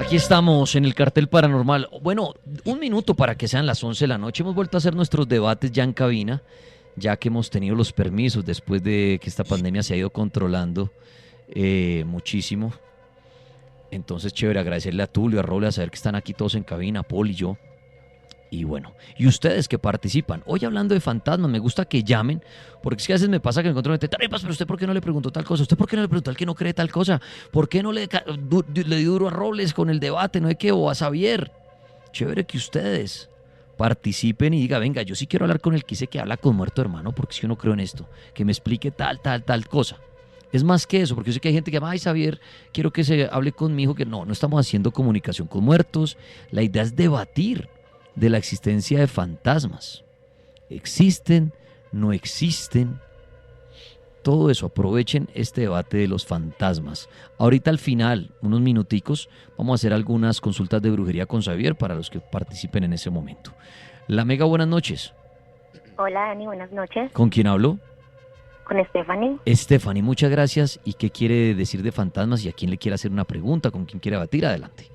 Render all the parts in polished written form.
Aquí estamos en el cartel paranormal. Bueno, un minuto para que sean las 11 de la noche. Hemos vuelto a hacer nuestros debates ya en cabina, ya que hemos tenido los permisos después de que esta pandemia se ha ido controlando muchísimo. Entonces, chévere, agradecerle a Tulio, a Roble, a saber que están aquí todos en cabina, Paul y yo. Y bueno, y ustedes que participan. Hoy hablando de fantasmas, me gusta que llamen, porque es que a veces me pasa que me encuentro gente, pero usted ¿por qué no le preguntó tal cosa? ¿Usted por qué no le preguntó al que no cree tal cosa? ¿Por qué no le dio duro a Robles con el debate? ¿No hay que? O a Xavier. Chévere que ustedes participen y digan, venga, yo sí quiero hablar con el que dice que habla con muerto hermano, porque si yo no creo en esto, que me explique tal cosa. Es más que eso, porque yo sé que hay gente que, ay, Xavier, quiero que se hable con mi hijo, que no estamos haciendo comunicación con muertos. La idea es debatir de la existencia de fantasmas. ¿Existen? ¿No existen? Todo eso, aprovechen este debate de los fantasmas. Ahorita al final, unos minuticos, vamos a hacer algunas consultas de brujería con Xavier para los que participen en ese momento. La Mega, buenas noches. Hola Dani, buenas noches. ¿Con quién hablo? Con Stephanie. Stephanie, muchas gracias. ¿Y qué quiere decir de fantasmas? ¿Y a quién le quiere hacer una pregunta? ¿Con quién quiere debatir? Adelante.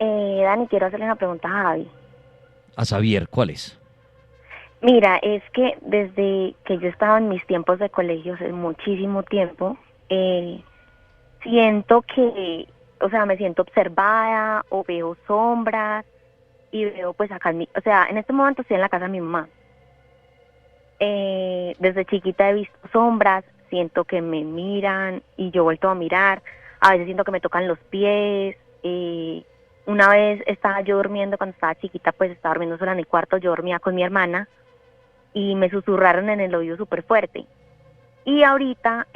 Dani, quiero hacerle una pregunta a Javi. A Xavier, ¿cuál es? Mira, es que desde que yo estaba en mis tiempos de colegio, hace muchísimo tiempo, siento que, o sea, me siento observada o veo sombras y veo pues acá, o sea, en este momento estoy en la casa de mi mamá. Desde chiquita he visto sombras, siento que me miran y yo vuelto a mirar, a veces siento que me tocan los pies. Una vez estaba yo durmiendo, cuando estaba chiquita, pues estaba durmiendo sola en el cuarto, yo dormía con mi hermana y me susurraron en el oído súper fuerte. Y ahorita,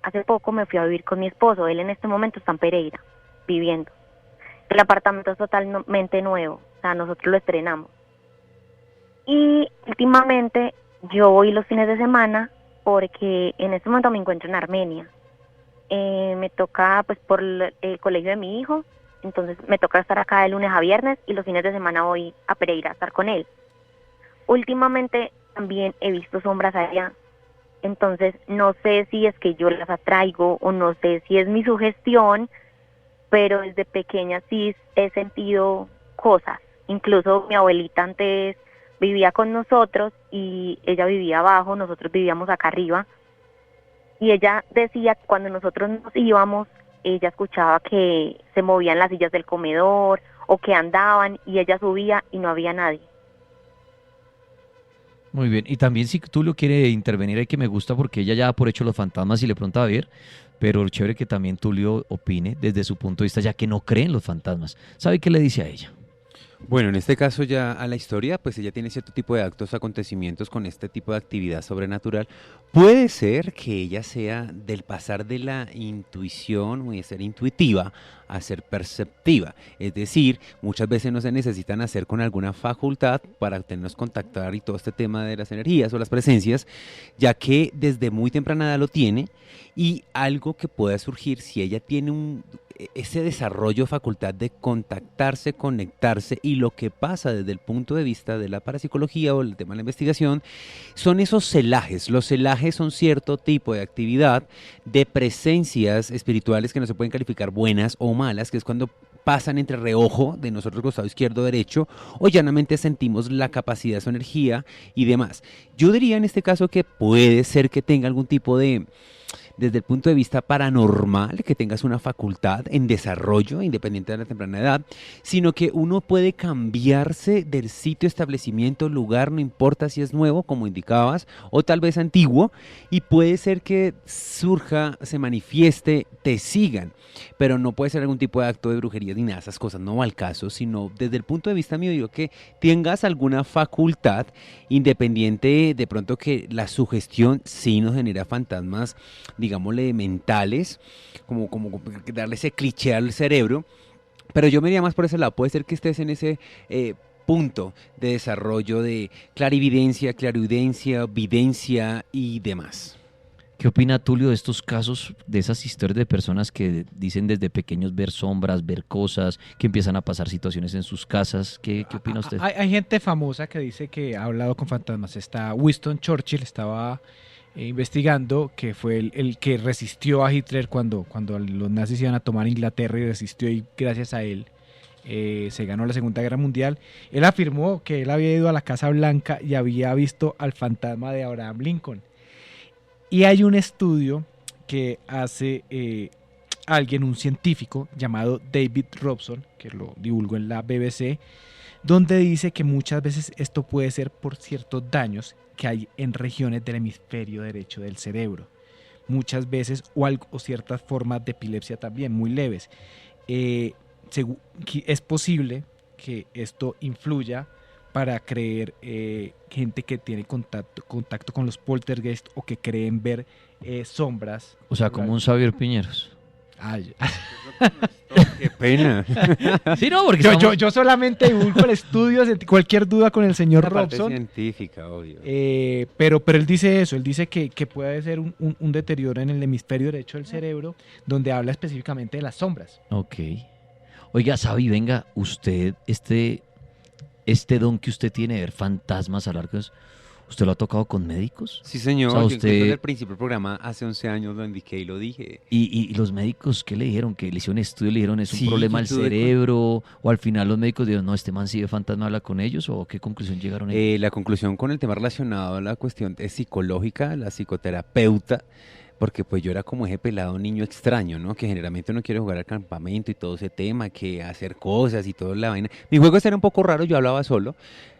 hace poco me fui a vivir con mi esposo, él en este momento está en Pereira, viviendo. El apartamento es totalmente nuevo, o sea, nosotros lo estrenamos. Y últimamente yo voy los fines de semana porque en este momento me encuentro en Armenia. Me toca pues por el colegio de mi hijo, entonces me toca estar acá de lunes a viernes y los fines de semana voy a Pereira a estar con él. Últimamente también he visto sombras allá, entonces no sé si es que yo las atraigo o no sé si es mi sugestión, pero desde pequeña sí he sentido cosas. Incluso mi abuelita antes vivía con nosotros y ella vivía abajo, nosotros vivíamos acá arriba, y ella decía que cuando nosotros nos íbamos, ella escuchaba que se movían las sillas del comedor o que andaban y ella subía y no había nadie. Muy bien, y también si Tulio quiere intervenir, hay que me gusta porque ella ya da por hecho los fantasmas y le pregunta a ver, pero chévere que también Tulio opine desde su punto de vista, ya que no cree en los fantasmas. ¿Sabe qué le dice a ella? Bueno, en este caso ya a la historia, pues ella tiene cierto tipo de actos, acontecimientos con este tipo de actividad sobrenatural. Puede ser que ella sea del pasar de la intuición o de ser intuitiva a ser perceptiva. Es decir, muchas veces no se necesitan hacer con alguna facultad para tenernos contactar y todo este tema de las energías o las presencias, ya que desde muy temprana edad lo tiene, y algo que pueda surgir si ella tiene ese desarrollo, facultad de contactarse, conectarse, y lo que pasa desde el punto de vista de la parapsicología o el tema de la investigación son esos celajes. Los celajes son cierto tipo de actividad de presencias espirituales que no se pueden calificar buenas o malas, que es cuando pasan entre reojo de nosotros, costado izquierdo o derecho, o llanamente sentimos la capacidad de su energía y demás. Yo diría en este caso que puede ser que tenga algún tipo de, desde el punto de vista paranormal, que tengas una facultad en desarrollo, independiente de la temprana edad, sino que uno puede cambiarse del sitio, establecimiento, lugar, no importa si es nuevo, como indicabas, o tal vez antiguo, y puede ser que surja, se manifieste, te sigan, pero no puede ser algún tipo de acto de brujería ni nada de esas cosas, no va al caso, sino desde el punto de vista mío, digo que tengas alguna facultad, independiente de pronto que la sugestión sí nos genera fantasmas, digámosle, mentales, como darle ese cliché al cerebro, pero yo me iría más por ese lado. Puede ser que estés en ese punto de desarrollo de clarividencia, clarividencia, videncia y demás. ¿Qué opina Tulio de estos casos, de esas historias de personas que dicen desde pequeños ver sombras, ver cosas, que empiezan a pasar situaciones en sus casas? ¿Qué opina usted? Hay gente famosa que dice que ha hablado con fantasmas. Está Winston Churchill, estaba investigando, que fue el que resistió a Hitler cuando los nazis iban a tomar Inglaterra, y resistió, y gracias a él se ganó la Segunda Guerra Mundial. Él afirmó que él había ido a la Casa Blanca y había visto al fantasma de Abraham Lincoln. Y hay un estudio que hace un científico llamado David Robson, que lo divulgó en la BBC, donde dice que muchas veces esto puede ser por ciertos daños que hay en regiones del hemisferio derecho del cerebro, muchas veces, o ciertas formas de epilepsia también, muy leves. Es posible que esto influya para creer gente que tiene contacto con los poltergeist, o que creen ver sombras. O sea, como un Xavier Piñeros. Ay, Qué pena. Sí, no, porque yo solamente divulgo el estudio, cualquier duda con el señor La parte Robson. científica, obvio. Pero él dice eso, él dice que puede ser un deterioro en el hemisferio derecho del cerebro, donde habla específicamente de las sombras. Ok. Oiga, Xavi, venga, usted, este don que usted tiene de ver fantasmas a largos, ¿usted lo ha tocado con médicos? Sí, señor. O sea, Yo usted- incluso desde el principio del programa, hace 11 años, lo indiqué y lo dije. ¿Y los médicos qué le dijeron? ¿Que le hicieron estudio y le dijeron es un Sí, problema yo al tuve cerebro? ¿O al final los médicos dijeron, no, este man sí ve fantasma, habla con ellos? ¿O qué conclusión llegaron ellos? La conclusión con el tema relacionado a la cuestión es psicológica, la psicoterapeuta, porque pues yo era como ese pelado niño extraño, ¿no? Que generalmente uno quiere jugar al campamento y todo ese tema, que hacer cosas y toda la vaina. Mi juego era un poco raro, yo hablaba solo.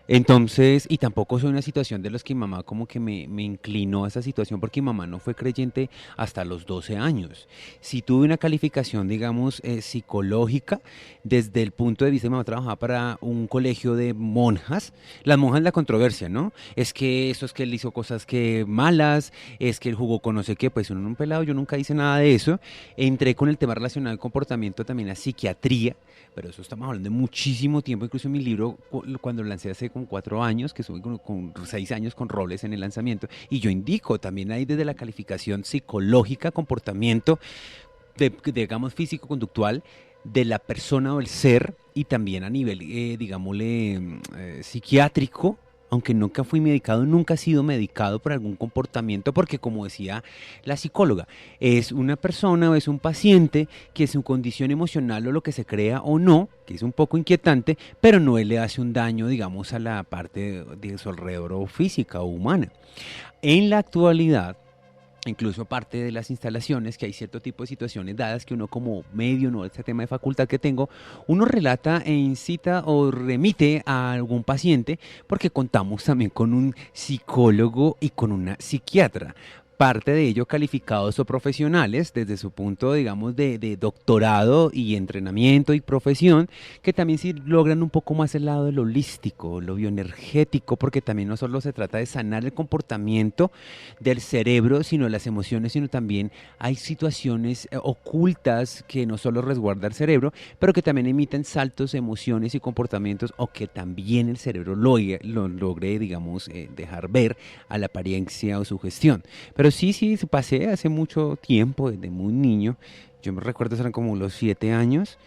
Entonces, y tampoco soy una situación de los que mi mamá como que me inclinó a esa situación, porque mi mamá no fue creyente hasta los 12 años. Sí tuve una calificación, digamos, psicológica, desde el punto de vista, mi mamá trabajaba para un colegio de monjas. Las monjas, la controversia, ¿no? Es que eso es que él hizo cosas que malas, es que él jugó con no sé qué, pues uno en un pelado, yo nunca hice nada de eso. Entré con el tema relacionado al comportamiento también a psiquiatría, pero eso estamos hablando de muchísimo tiempo. Incluso en mi libro, cuando lo lancé hace como 4 años, que estuve con 6 años con roles en el lanzamiento, y yo indico también ahí desde la calificación psicológica, comportamiento, digamos, físico-conductual de la persona o el ser, y también a nivel, digámosle, psiquiátrico. Aunque nunca fui medicado, nunca he sido medicado por algún comportamiento, porque como decía la psicóloga, es una persona o es un paciente que su condición emocional, o lo que se crea o no, que es un poco inquietante, pero no le hace un daño, digamos, a la parte de su alrededor o física o humana. En la actualidad, incluso parte de las instalaciones, que hay cierto tipo de situaciones dadas que uno como medio, no este tema de facultad que tengo, uno relata e incita o remite a algún paciente, porque contamos también con un psicólogo y con una psiquiatra. Parte de ello calificados o profesionales desde su punto, digamos, de doctorado y entrenamiento y profesión, que también sí logran un poco más el lado de lo holístico, lo bioenergético, porque también no solo se trata de sanar el comportamiento del cerebro, sino las emociones, sino también hay situaciones ocultas que no solo resguarda el cerebro, pero que también emiten saltos, emociones y comportamientos, o que también el cerebro lo logre, digamos, dejar ver a la apariencia o sugestión. Pero sí, pasé hace mucho tiempo, desde muy niño, yo me recuerdo, eran como los 7 años,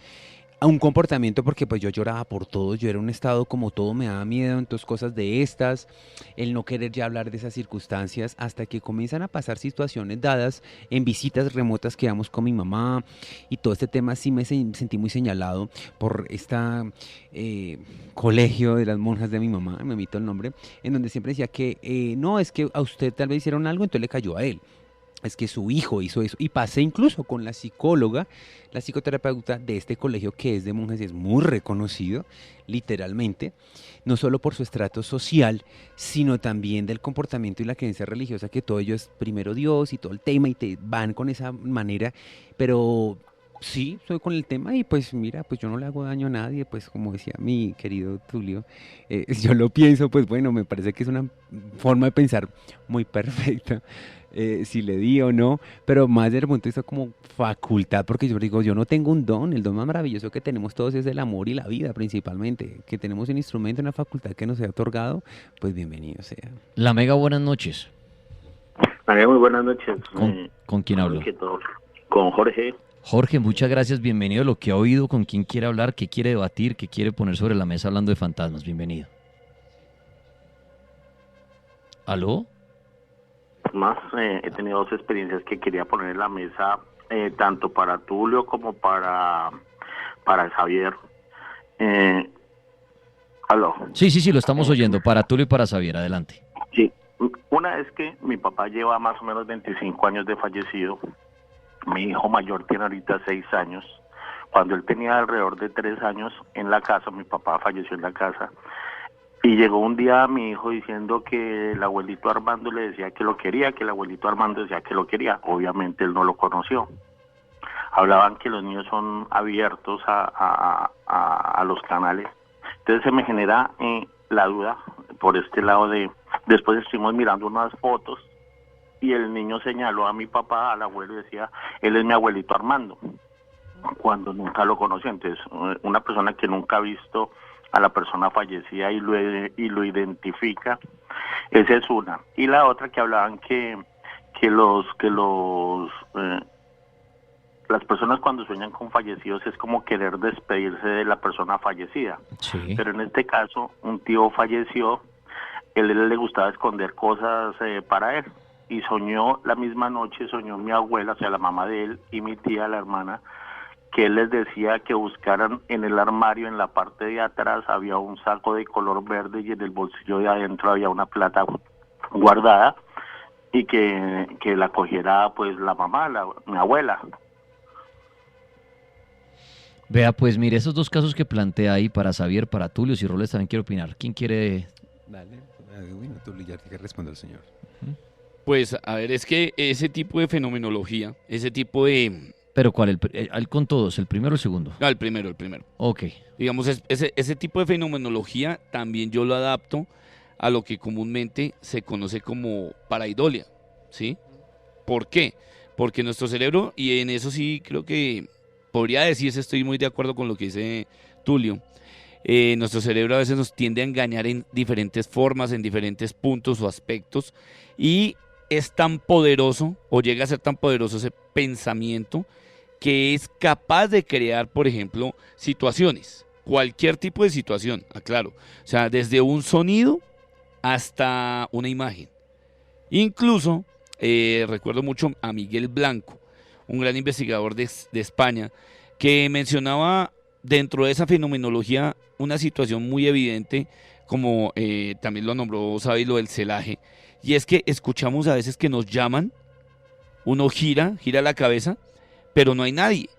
a un comportamiento, porque pues yo lloraba por todo, yo era un estado como todo me daba miedo, entonces cosas de estas, el no querer ya hablar de esas circunstancias, hasta que comienzan a pasar situaciones dadas en visitas remotas que damos con mi mamá, y todo este tema sí me sentí muy señalado por esta colegio de las monjas de mi mamá, me omito el nombre, en donde siempre decía que no, es que a usted tal vez hicieron algo, entonces le cayó a él. Es que su hijo hizo eso. Y pasé incluso con la psicóloga, la psicoterapeuta de este colegio, que es de monjas y es muy reconocido, literalmente, no solo por su estrato social, sino también del comportamiento y la creencia religiosa, que todo ello es primero Dios y todo el tema, y te van con esa manera. Pero sí, estoy con el tema, y pues mira, pues yo no le hago daño a nadie, pues como decía mi querido Tulio, yo lo pienso, pues bueno, me parece que es una forma de pensar muy perfecta. Si le di o no, pero más desde el punto de vista como facultad, porque yo digo, yo no tengo un don, el don más maravilloso que tenemos todos es el amor y la vida principalmente, que tenemos un instrumento, una facultad que nos ha otorgado, pues bienvenido sea. La Mega, buenas noches. María, muy buenas noches. ¿Con quién hablo? Con Jorge. Jorge, muchas gracias, bienvenido. Lo que ha oído, con quién quiere hablar, qué quiere debatir, qué quiere poner sobre la mesa hablando de fantasmas, bienvenido. ¿Aló? más he tenido dos experiencias que quería poner en la mesa, tanto para Tulio como para Xavier. Aló. Sí, lo estamos oyendo. Para Tulio y para Xavier, adelante. Sí, una es que mi papá lleva más o menos 25 años de fallecido. Mi hijo mayor tiene ahorita 6 años. Cuando él tenía alrededor de 3 años en la casa, mi papá falleció en la casa. Y llegó un día a mi hijo diciendo que el abuelito Armando le decía que lo quería, que el abuelito Armando decía que lo quería. Obviamente él no lo conoció. Hablaban que los niños son abiertos a los canales. Entonces se me genera la duda por este lado de... Después estuvimos mirando unas fotos y el niño señaló a mi papá, al abuelo, y decía, él es mi abuelito Armando, cuando nunca lo conoció. Entonces, una persona que nunca ha visto a la persona fallecida y lo identifica, esa es una. Y la otra que hablaban las personas cuando sueñan con fallecidos es como querer despedirse de la persona fallecida. Sí. Pero en este caso, un tío falleció, él le gustaba esconder cosas para él. Y soñó la misma noche, soñó mi abuela, o sea, la mamá de él, y mi tía, la hermana, que él les decía que buscaran en el armario, en la parte de atrás, había un saco de color verde y en el bolsillo de adentro había una plata guardada y que la cogiera pues la mamá, mi abuela. Vea, pues mire, esos dos casos que plantea ahí para Xavier, para Tulio, si Robles también quiere opinar. ¿Quién quiere? Dale, bueno, Tulio, ya que responde el señor. Pues, a ver, es que ese tipo de fenomenología, ese tipo de... ¿Pero cuál? Con todos, ¿el primero o el segundo? No, el primero. Ok. Digamos, ese tipo de fenomenología también yo lo adapto a lo que comúnmente se conoce como pareidolia, ¿sí? ¿Por qué? Porque nuestro cerebro, y en eso sí creo que podría decirse, estoy muy de acuerdo con lo que dice Tulio, nuestro cerebro a veces nos tiende a engañar en diferentes formas, en diferentes puntos o aspectos, y es tan poderoso, o llega a ser tan poderoso ese pensamiento, que es capaz de crear, por ejemplo, situaciones, cualquier tipo de situación, aclaro, o sea, desde un sonido hasta una imagen. Incluso, recuerdo mucho a Miguel Blanco, un gran investigador de España, que mencionaba dentro de esa fenomenología una situación muy evidente, como también lo nombró Xavi, lo del celaje, y es que escuchamos a veces que nos llaman, uno gira la cabeza, pero no hay nadie,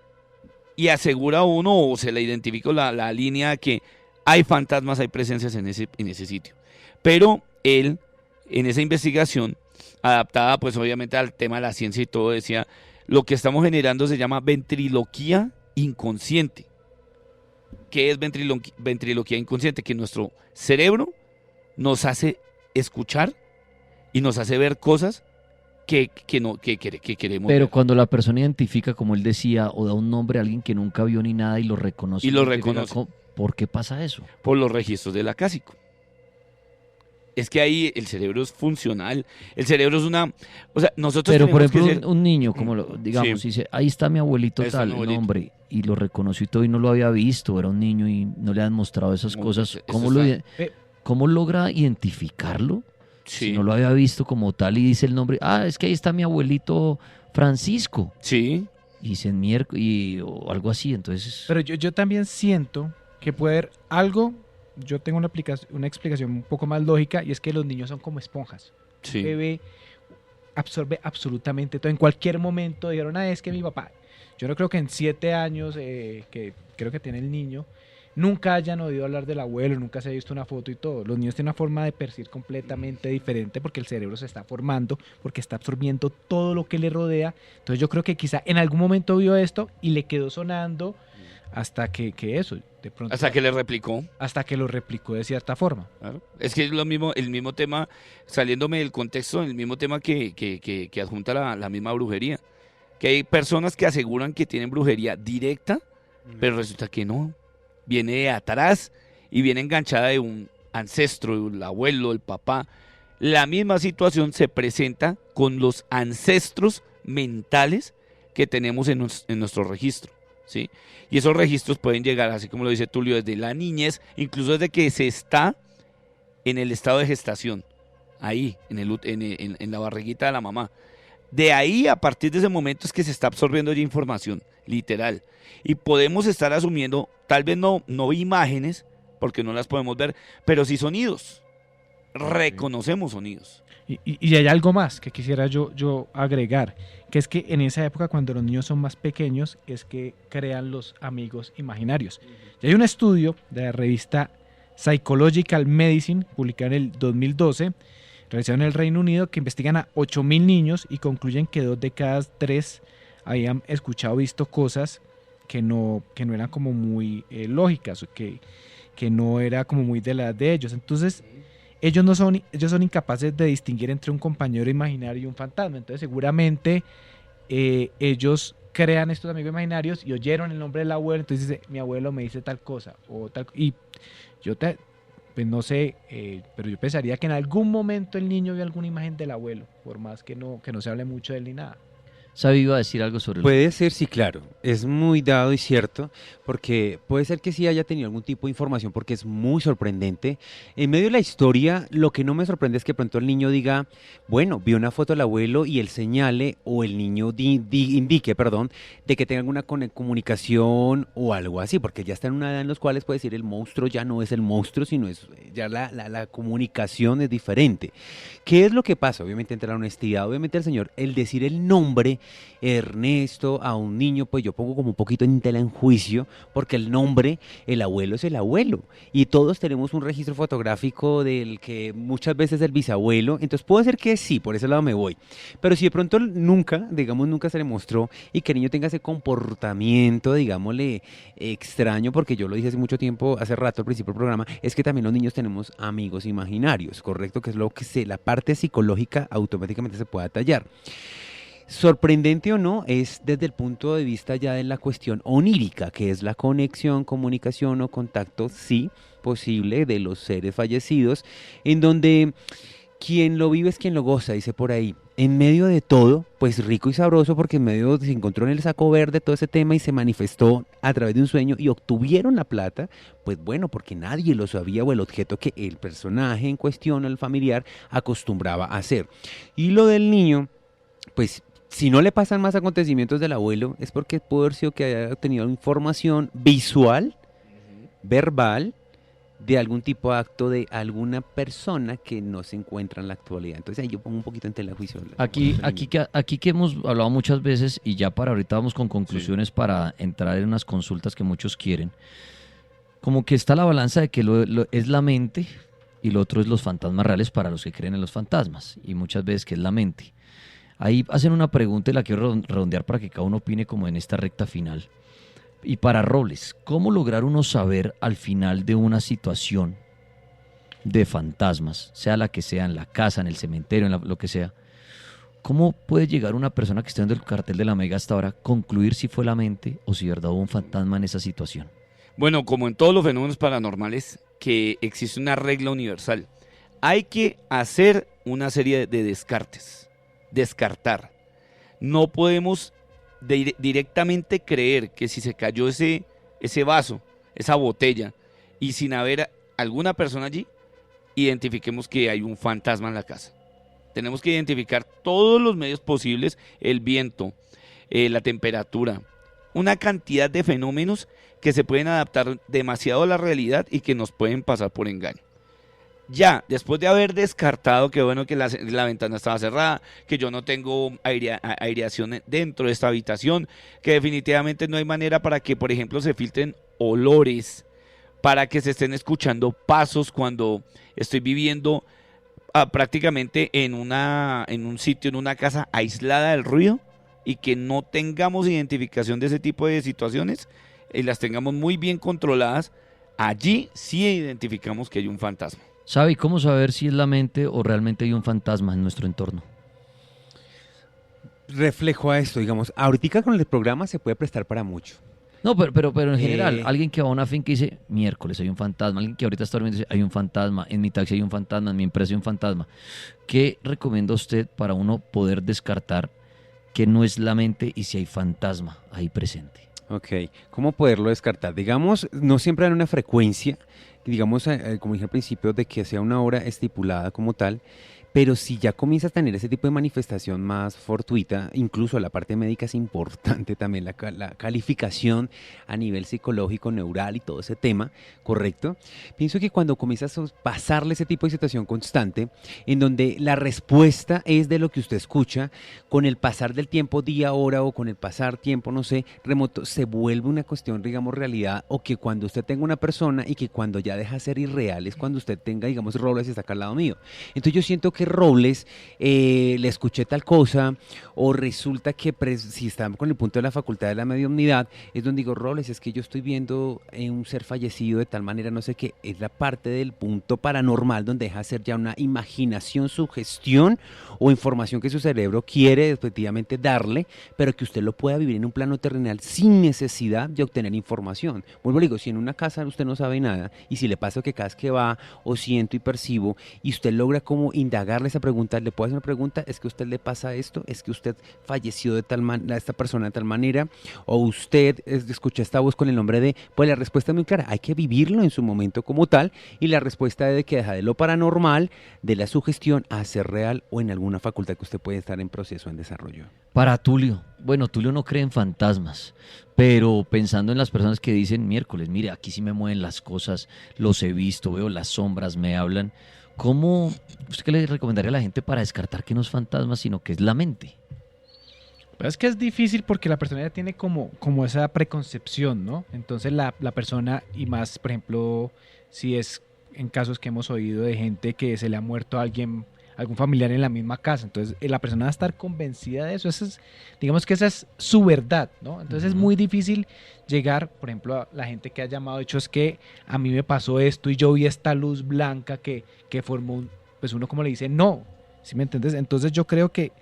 y asegura uno o se le identifica la línea que hay fantasmas, hay presencias en ese sitio. Pero él, en esa investigación, adaptada pues obviamente al tema de la ciencia y todo, decía, lo que estamos generando se llama ventriloquía inconsciente. ¿Qué es ventriloquía inconsciente? Que nuestro cerebro nos hace escuchar y nos hace ver cosas que queremos Pero ver. cuando la persona identifica, como él decía, o da un nombre a alguien que nunca vio ni nada y lo reconoce. Y lo reconoce. ¿Por qué pasa eso? Por los registros del acásico. Es que ahí el cerebro es funcional. El cerebro es una... O sea, nosotros Pero por tenemos que ejemplo, ser... un niño, como digamos, Sí. dice, ahí está mi abuelito Ahí está tal, mi abuelito. nombre, y lo reconoció y todo y no lo había visto, era un niño y no le han mostrado esas No, cosas. eso ¿Cómo, está- ¿Cómo logra identificarlo? Sí. Si no lo había visto como tal y dice el nombre, es que ahí está mi abuelito Francisco, Sí. y dice o algo así, entonces... Pero yo también siento que puede haber algo, yo tengo una explicación un poco más lógica, y es que los niños son como esponjas. Sí. Un bebé absorbe absolutamente todo. En cualquier momento dijeron, es que mi papá, yo no creo que en 7 años que creo que tiene el niño, nunca hayan oído hablar del abuelo, nunca se haya visto una foto y todo. Los niños tienen una forma de percibir completamente diferente porque el cerebro se está formando, porque está absorbiendo todo lo que le rodea. Entonces yo creo que quizá en algún momento vio esto y le quedó sonando hasta que eso, de pronto, Hasta que le replicó. hasta que lo replicó de cierta forma. Claro. Es que es lo mismo, el mismo tema, saliéndome del contexto, el mismo tema que adjunta la misma brujería. Que hay personas que aseguran que tienen brujería directa, pero resulta que no. Viene de atrás y viene enganchada de un ancestro, el abuelo, el papá. La misma situación se presenta con los ancestros mentales que tenemos en nuestro registro, ¿sí? Y esos registros pueden llegar, así como lo dice Tulio, desde la niñez, incluso desde que se está en el estado de gestación, ahí, en la barriguita de la mamá. De ahí, a partir de ese momento, es que se está absorbiendo ya información, literal. Y podemos estar asumiendo, tal vez no imágenes, porque no las podemos ver, pero sí sonidos. Reconocemos sonidos. Y hay algo más que quisiera yo agregar, que es que en esa época, cuando los niños son más pequeños, es que crean los amigos imaginarios. Y hay un estudio de la revista Psychological Medicine, publicado en el 2012, realizado en el Reino Unido, que investigan a 8.000 niños y concluyen que 2 de cada 3 habían escuchado o visto cosas que no eran como muy lógicas, o que no era como muy de la edad de ellos. Entonces, ellos son incapaces de distinguir entre un compañero imaginario y un fantasma. Entonces, seguramente ellos crean estos amigos imaginarios y oyeron el nombre del abuelo, entonces dice, mi abuelo me dice tal cosa, o tal, y pues no sé, pero yo pensaría que en algún momento el niño vio alguna imagen del abuelo, por más que no se hable mucho de él ni nada. Sabi iba a decir algo sobre Puede ser, sí, claro, es muy dado y cierto, porque puede ser que sí haya tenido algún tipo de información, porque es muy sorprendente. En medio de la historia, lo que no me sorprende es que pronto el niño diga, bueno, vio una foto del abuelo y él señale, o el niño indique, de que tenga alguna comunicación o algo así, porque ya está en una edad en la cual puede decir el monstruo ya no es el monstruo, sino es ya la comunicación es diferente. ¿Qué es lo que pasa? Obviamente entre la honestidad, obviamente el señor, el decir el nombre Ernesto a un niño, pues yo pongo como un poquito en tela en juicio, porque el nombre, el abuelo es el abuelo, y todos tenemos un registro fotográfico del que muchas veces es el bisabuelo, entonces puede ser que sí, por ese lado me voy, pero si de pronto nunca se le mostró y que el niño tenga ese comportamiento, digámosle, extraño, porque yo lo dije hace mucho tiempo, hace rato al principio del programa, es que también los niños tenemos amigos imaginarios, ¿correcto? Que es lo que la parte psicológica automáticamente se puede tallar. Sorprendente o no, es desde el punto de vista ya de la cuestión onírica, que es la conexión, comunicación o contacto, sí, posible de los seres fallecidos, en donde quien lo vive es quien lo goza, dice por ahí. En medio de todo, pues rico y sabroso, porque en medio se encontró en el saco verde todo ese tema y se manifestó a través de un sueño y obtuvieron la plata, pues bueno, porque nadie lo sabía o el objeto que el personaje en cuestión, el familiar, acostumbraba a hacer. Y lo del niño, pues si no le pasan más acontecimientos del abuelo, es porque puede haber sido que haya tenido información visual, verbal, de algún tipo de acto de alguna persona que no se encuentra en la actualidad. Entonces ahí yo pongo un poquito en tela de juicio. Aquí que hemos hablado muchas veces, y ya para ahorita vamos con conclusiones, sí, para entrar en unas consultas que muchos quieren, como que está la balanza de que es la mente y lo otro es los fantasmas reales para los que creen en los fantasmas, y muchas veces que es la mente. Ahí hacen una pregunta y la quiero redondear para que cada uno opine como en esta recta final. Y para Robles, ¿cómo lograr uno saber al final de una situación de fantasmas, sea la que sea, en la casa, en el cementerio, lo que sea? ¿Cómo puede llegar una persona que esté viendo el cartel de la Mega hasta ahora concluir si fue la mente o si de verdad hubo un fantasma en esa situación? Bueno, como en todos los fenómenos paranormales, que existe una regla universal. Hay que hacer una serie de descartes. Descartar. No podemos directamente creer que si se cayó ese vaso, esa botella, y sin haber alguna persona allí, identifiquemos que hay un fantasma en la casa. Tenemos que identificar todos los medios posibles, el viento, la temperatura, una cantidad de fenómenos que se pueden adaptar demasiado a la realidad y que nos pueden pasar por engaño. Ya, después de haber descartado que bueno que la ventana estaba cerrada, que yo no tengo aireación dentro de esta habitación, que definitivamente no hay manera para que, por ejemplo, se filtren olores, para que se estén escuchando pasos cuando estoy viviendo prácticamente en un sitio, en una casa aislada del ruido, y que no tengamos identificación de ese tipo de situaciones y las tengamos muy bien controladas. Allí sí identificamos que hay un fantasma. ¿Sabe cómo saber si es la mente o realmente hay un fantasma en nuestro entorno? Reflejo a esto, digamos, ahorita con el programa se puede prestar para mucho. No, pero en general, alguien que va a una finca y dice, miércoles hay un fantasma, alguien que ahorita está durmiendo y dice, hay un fantasma, en mi taxi hay un fantasma, en mi empresa hay un fantasma. ¿Qué recomienda usted para uno poder descartar que no es la mente y si hay fantasma ahí presente? Ok, ¿cómo poderlo descartar? Digamos, no siempre hay una frecuencia, digamos, como dije al principio, de que sea una hora estipulada como tal, Pero si ya comienzas a tener ese tipo de manifestación más fortuita, incluso la parte médica es importante también, la calificación a nivel psicológico, neural y todo ese tema, ¿correcto? Pienso que cuando comienzas a pasarle ese tipo de situación constante, en donde la respuesta es de lo que usted escucha, con el pasar del tiempo, día, hora, o con el pasar tiempo, no sé, remoto, se vuelve una cuestión, digamos, realidad, o que cuando usted tenga una persona y que cuando ya deja de ser irreal es cuando usted tenga, digamos, Robles está acá al lado mío. Entonces yo siento que Robles, le escuché tal cosa, o resulta que si estamos con el punto de la facultad de la mediunidad, es donde digo, Robles, es que yo estoy viendo un ser fallecido de tal manera, no sé qué, es la parte del punto paranormal donde deja de ser ya una imaginación, sugestión o información que su cerebro quiere efectivamente darle, pero que usted lo pueda vivir en un plano terrenal sin necesidad de obtener información. Vuelvo a digo, si en una casa usted no sabe nada, y si le pasa que cada vez que va o siento y percibo, y usted logra como indagarle esa pregunta, le puede hacer una pregunta, es que a usted le pasa esto, es que usted falleció de tal manera, esta persona de tal manera, o usted escucha esta voz con el nombre de, pues la respuesta es muy clara, hay que vivirlo en su momento como tal, y la respuesta es de que deja de lo paranormal, de la sugestión, a ser real o en alguna facultad que usted puede estar en proceso, en desarrollo. Para Tulio, bueno, Tulio no cree en fantasmas, pero pensando en las personas que dicen, miércoles, mire, aquí sí me mueven las cosas, los he visto, veo las sombras, me hablan, ¿cómo, usted qué le recomendaría a la gente para descartar que no es fantasma, sino que es la mente? Pero es que es difícil porque la persona ya tiene como esa preconcepción, ¿no? Entonces la persona, y más, por ejemplo, si es en casos que hemos oído de gente que se le ha muerto a alguien, algún familiar en la misma casa, entonces la persona va a estar convencida de eso, digamos que esa es su verdad, ¿no? Entonces es muy difícil llegar, por ejemplo, a la gente que ha llamado, dicho es que a mí me pasó esto y yo vi esta luz blanca que formó pues uno como le dice, no, ¿sí me entiendes? Entonces yo creo que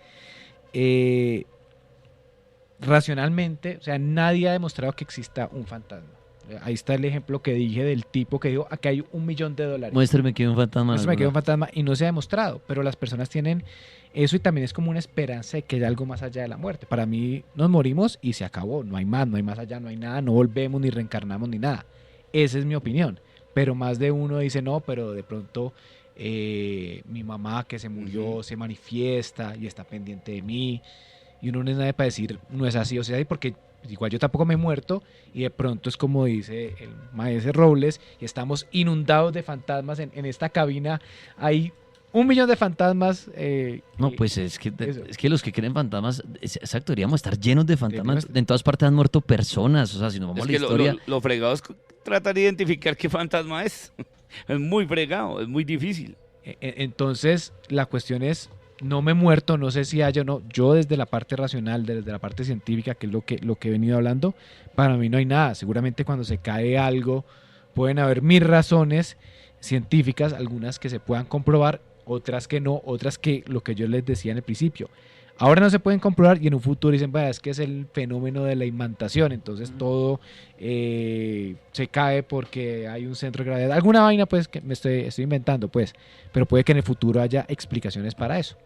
racionalmente, o sea, nadie ha demostrado que exista un fantasma. Ahí está el ejemplo que dije del tipo que dijo, aquí hay $1.000.000. Muéstrame que hay un fantasma. Muéstrame que hay un fantasma, y no se ha demostrado, pero las personas tienen eso y también es como una esperanza de que hay algo más allá de la muerte. Para mí nos morimos y se acabó, no hay más allá, no hay nada, no volvemos ni reencarnamos ni nada. Esa es mi opinión, pero más de uno dice, no, pero de pronto mi mamá que se murió se manifiesta y está pendiente de mí, y uno no es nadie para decir, no es así, o sea, porque igual yo tampoco me he muerto, y de pronto es como dice el maestro Robles, y estamos inundados de fantasmas en esta cabina, hay 1.000.000 de fantasmas. No, pues es que los que creen fantasmas, exacto, deberíamos estar llenos de fantasmas, en todas partes han muerto personas, o sea, si nos vamos a la historia... Lo fregado es tratar de identificar qué fantasma es, es muy fregado, es muy difícil. Entonces, la cuestión es, no me he muerto, no sé si haya o no. Yo desde la parte racional, desde la parte científica, que es lo que he venido hablando, para mí no hay nada. Seguramente cuando se cae algo, pueden haber 1.000 razones científicas, algunas que se puedan comprobar, otras que no, otras que lo que yo les decía en el principio. Ahora no se pueden comprobar y en un futuro dicen, vaya, es que es el fenómeno de la imantación, entonces todo se cae porque hay un centro de gravedad. Alguna vaina pues que me estoy inventando pues, pero puede que en el futuro haya explicaciones para eso.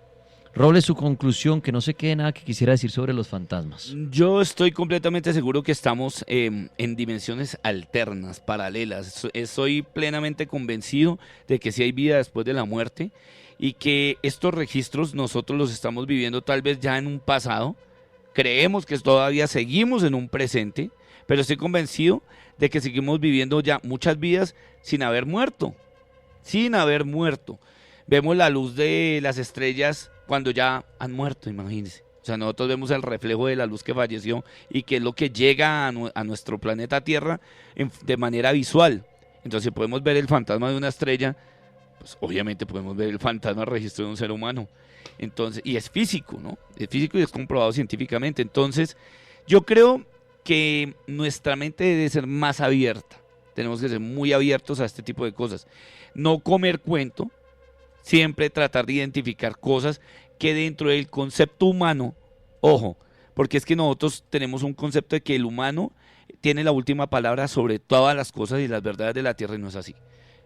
Robles, su conclusión, que no se quede nada que quisiera decir sobre los fantasmas. Yo estoy completamente seguro que estamos en dimensiones alternas, paralelas. Soy plenamente convencido de que sí hay vida después de la muerte y que estos registros nosotros los estamos viviendo tal vez ya en un pasado. Creemos que todavía seguimos en un presente, pero estoy convencido de que seguimos viviendo ya muchas vidas sin haber muerto. Sin haber muerto. Vemos la luz de las estrellas cuando ya han muerto, imagínense. O sea, nosotros vemos el reflejo de la luz que falleció y que es lo que llega a nuestro planeta Tierra de manera visual. Entonces, si podemos ver el fantasma de una estrella, pues obviamente podemos ver el fantasma registro de un ser humano. Entonces, y es físico, ¿no? Es físico y es comprobado científicamente. Entonces, yo creo que nuestra mente debe ser más abierta. Tenemos que ser muy abiertos a este tipo de cosas. No comer cuento. Siempre tratar de identificar cosas que dentro del concepto humano, ojo, porque es que nosotros tenemos un concepto de que el humano tiene la última palabra sobre todas las cosas y las verdades de la tierra, y no es así.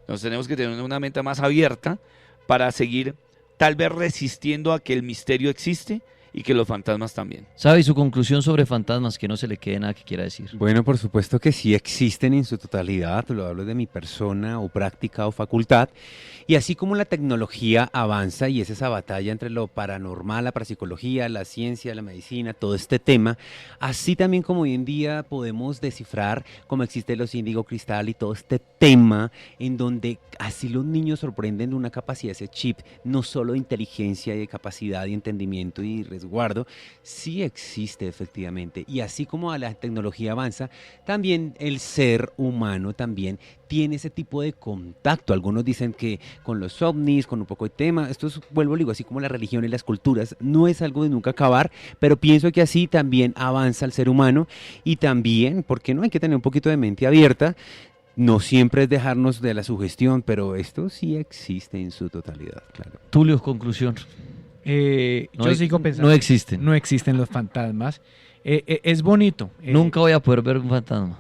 Entonces tenemos que tener una mente más abierta para seguir tal vez resistiendo a que el misterio existe y que los fantasmas también. ¿Sabe? Y su conclusión sobre fantasmas, que no se le quede nada que quiera decir. Bueno, por supuesto que sí existen en su totalidad, lo hablo de mi persona o práctica o facultad, y así como la tecnología avanza y es esa batalla entre lo paranormal, la parapsicología, la ciencia, la medicina, todo este tema, así también como hoy en día podemos descifrar cómo existe los índigo cristal y todo este tema en donde así los niños sorprenden de una capacidad, ese chip, no solo de inteligencia y de capacidad y entendimiento y resguardo, sí existe efectivamente. Y así como la tecnología avanza, también el ser humano también tiene ese tipo de contacto. Algunos dicen que con los ovnis, con un poco de tema, esto es, vuelvo, digo, así como la religión y las culturas, no es algo de nunca acabar, pero pienso que así también avanza el ser humano y también, ¿por qué no? Hay que tener un poquito de mente abierta. No siempre es dejarnos de la sugestión, pero esto sí existe en su totalidad, claro. Tulio, conclusión. Yo sigo pensando. No existen. No existen los fantasmas. Es bonito. Nunca voy a poder ver un fantasma.